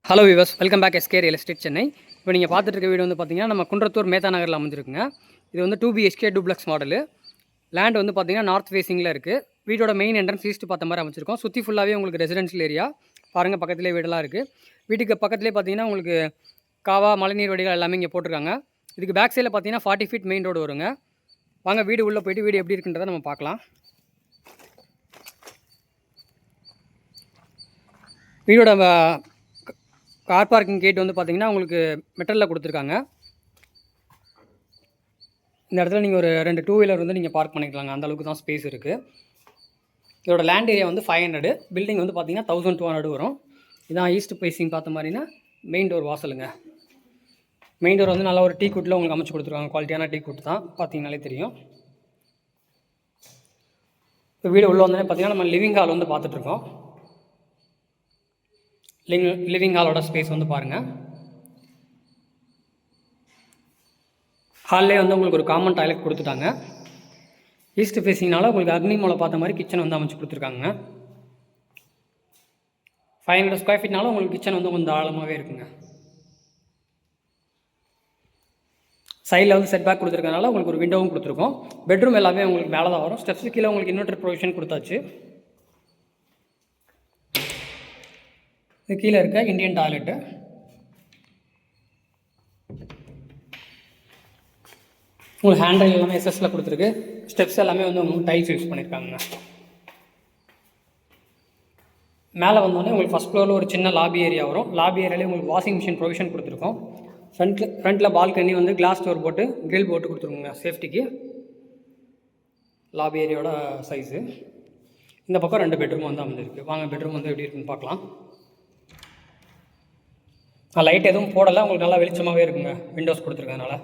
Hello viewers, welcome back SK real estate Chennai. இப்போ நீங்கள் பார்த்துட்டு இருக்க வீடு வந்து பார்த்தீங்கன்னா நம்ம குன்றத்தூர் மேத்தா நகரில் அமைஞ்சிருக்குங்க. இது வந்து 2BHK டூப்ளக்ஸ் மாடலு. லேண்ட் வந்து பார்த்தீங்கன்னா நார்த் ஃபேஸிங்கில் இருக்குது. வீட்டோட மெயின் என்ட்ரன்ஸ் ஈஸ்ட் பார்த்த மாதிரி அமைச்சிருக்கோம். சுற்றி ஃபுல்லாகவே உங்களுக்கு ரெசிடென்ஷியல் ஏரியா பாருங்கள். பக்கத்துலேயே வீடெல்லாம் இருக்குது. வீட்டுக்கு பக்கத்துலேயே பார்த்தீங்கன்னா உங்களுக்கு காவா மழைநீர் வடிகள் எல்லாமே இங்கே போட்டிருக்காங்க. இதுக்கு பேக் சைடில் பார்த்தீங்கன்னா 40 ஃபீட் மெயின் ரோடு வருங்க. வாங்க வீடு உள்ளே போய்ட்டு வீடு எப்படி இருக்குன்றதை நம்ம பார்க்கலாம். வீடோட கார் பார்க்கிங் கேட் வந்து பார்த்திங்கன்னா உங்களுக்கு மெட்டலில் கொடுத்துருக்காங்க. இந்த இடத்துல நீங்கள் ஒரு 2 டூ வீலர் வந்து நீங்கள் பார்க் பண்ணிக்கலாங்க. அந்தளவுக்கு தான் ஸ்பேஸ் இருக்குது. இதோட லேண்ட் ஏரியா வந்து 500, பில்டிங் வந்து பார்த்திங்கன்னா 1200 வரும். இதான் ஈஸ்ட் ஃபேஸிங் பார்த்த மாதிரினா மெயின் டோர் வாசலுங்க. மெயின் டோர் வந்து நல்லா ஒரு டீ குட்டில் உங்களுக்கு அமைச்சு கொடுத்துருக்காங்க. குவாலிட்டியான டீ குட் தான், பார்த்தீங்கனாலே தெரியும். இப்போ வீடு உள்ளே வந்தோடனே பார்த்திங்கன்னா நம்ம லிவிங் ஹால் வந்து பார்த்துட்ருக்கோம். லிவிங் ஹாலோட ஸ்பேஸ் வந்து பாருங்கள். ஹால்லே வந்து உங்களுக்கு ஒரு காமன் டாய்லெட் கொடுத்துட்டாங்க. ஈஸ்ட் ஃபேஸிங்னால உங்களுக்கு அக்னி மூலை பார்த்த மாதிரி கிச்சன் வந்து அமைச்சு கொடுத்துருக்காங்க. 500 ஸ்கொயர் ஃபீட்னால உங்களுக்கு கிச்சன் வந்து கொஞ்சம் ஆழமாகவே இருக்குங்க. சைடில் வந்து செட் பேக் கொடுத்துருக்கனால உங்களுக்கு ஒரு விண்டோவும் கொடுத்துருக்கோம். பெட்ரூம் எல்லாமே உங்களுக்கு மேலே தான் வரும். ஸ்டெப்ஸு கீழே உங்களுக்கு இன்வெர்டர் ப்ரொவிஷன் கொடுத்தாச்சு. இது கீழே இருக்க இந்தியன் டாய்லெட்டு. உங்களுக்கு ஹேண்ட்ரைல் எல்லாமே எஸ்எஸ்ல கொடுத்துருக்கு. ஸ்டெப்ஸ் எல்லாமே வந்து உங்களுக்கு டைல்ஸ் யூஸ் பண்ணியிருக்காங்க. மேலே வந்தோடனே உங்களுக்கு ஃபஸ்ட் ஃப்ளோரில் ஒரு சின்ன லாபி ஏரியா வரும். லாபி ஏரியாலே உங்களுக்கு வாஷிங் மிஷின் ப்ரொவிஷன் கொடுத்துருக்கோம். ஃப்ரண்ட்டில் பால்கனி வந்து கிளாஸ் டோர் போட்டு கிரில் போட்டு கொடுத்துருக்கோங்க சேஃப்டிக்கு. லாபி ஏரியாவோட சைஸு. இந்த பக்கம் 2 பெட்ரூம் வந்து அமைஞ்சிருக்கு. வாங்க பெட்ரூம் வந்து எப்படி இருக்குன்னு பார்க்கலாம். லைட் எதுவும் போடலை, உங்களுக்கு நல்லா வெளிச்சமாகவே இருக்குங்க விண்டோஸ் கொடுத்துருக்கனால.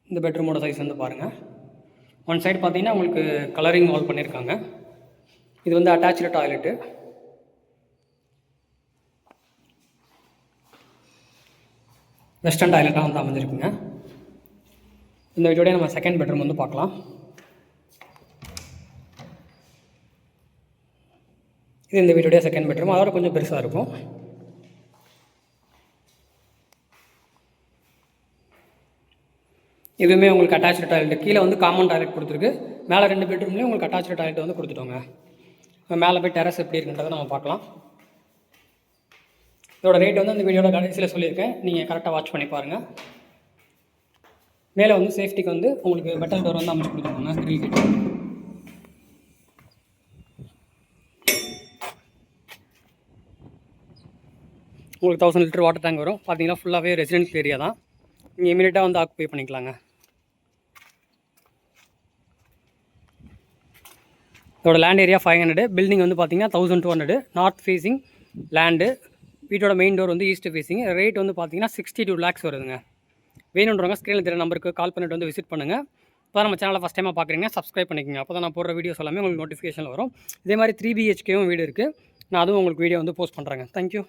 இந்த பெட்ரூமோட சைஸ் வந்து பாருங்கள். ஒன் சைடு பார்த்தீங்கன்னா உங்களுக்கு கலரிங் வால் பண்ணியிருக்காங்க. இது வந்து அட்டாச்சு டாய்லெட்டு. வெஸ்டர்ன் டாய்லெட்டாக வந்து அமைஞ்சிருக்குங்க. இந்த வீட்டோடய நம்ம செகண்ட் பெட்ரூம் வந்து பார்க்கலாம். இது இந்த வீட்டோடைய செகண்ட் பெட்ரூம். அதோட கொஞ்சம் பெருசாக இருக்கும். இதுவுமே உங்களுக்கு அட்டாச்சு டாய்லெட். கீழே வந்து காமன் டாய்லெட் கொடுத்துருக்கு. மேலே 2 பெட்ரூம்லேயும் உங்களுக்கு அட்டாச்சு டாய்லெட் வந்து கொடுத்துட்டோங்க. மேலே போய் டெரஸ் எப்படி இருக்குன்றதை நம்ம பார்க்கலாம். இதோட ரேட் வந்து அந்த வீடியோட கடைசியில் சொல்லியிருக்கேன். நீங்கள் கரெக்டாக வாட்ச் பண்ணி பாருங்கள். மேலே வந்து சேஃப்டிக்கு வந்து உங்களுக்கு மெட்டல் டோர் வந்து அமைச்சு கொடுத்துருக்காங்க. Grill gate. உங்களுக்கு 1000 லிட்டர் வாட்டர் டேங்க் வரும். பார்த்தீங்கன்னா ஃபுல்லாகவே ரெசிடென்ஷியல் ஏரியா தான். நீங்கள் இமீடியட்டாக வந்து ஆக்குபை பண்ணிக்கலாங்க. இதோட லேண்ட் ஏரியா 500, பில்டிங் வந்து பார்த்தீங்கன்னா 1200. North facing land. வீட்டோட மெயின் டோர் வந்து ஈஸ்ட் ஃபேஸிங். ரேட் வந்து பார்த்தீங்கன்னா 62 lakhs வருதுங்க. வேணுன்றவங்க ஸ்க்ரீனில் தெரிய நம்பருக்கு கால் பண்ணிட்டு வந்து விசிட் பண்ணுங்கள். இப்போ நம்ம சேனலை ஃபஸ்ட் டைமாக பார்க்குறீங்க, சப்ஸ்கிரைப் பண்ணிக்கோங்க. அப்போ தான் நான் போடுற வீடியோஸ் எல்லாமே உங்களுக்கு நோட்டிஃபிகேஷன் வரும். இதே மாதிரி 3BHKவும் வீடு இருக்குது. நான் அதுவும் உங்களுக்கு வீடியோ வந்து போஸ்ட் பண்ணுறேங்க. தேங்க்யூ.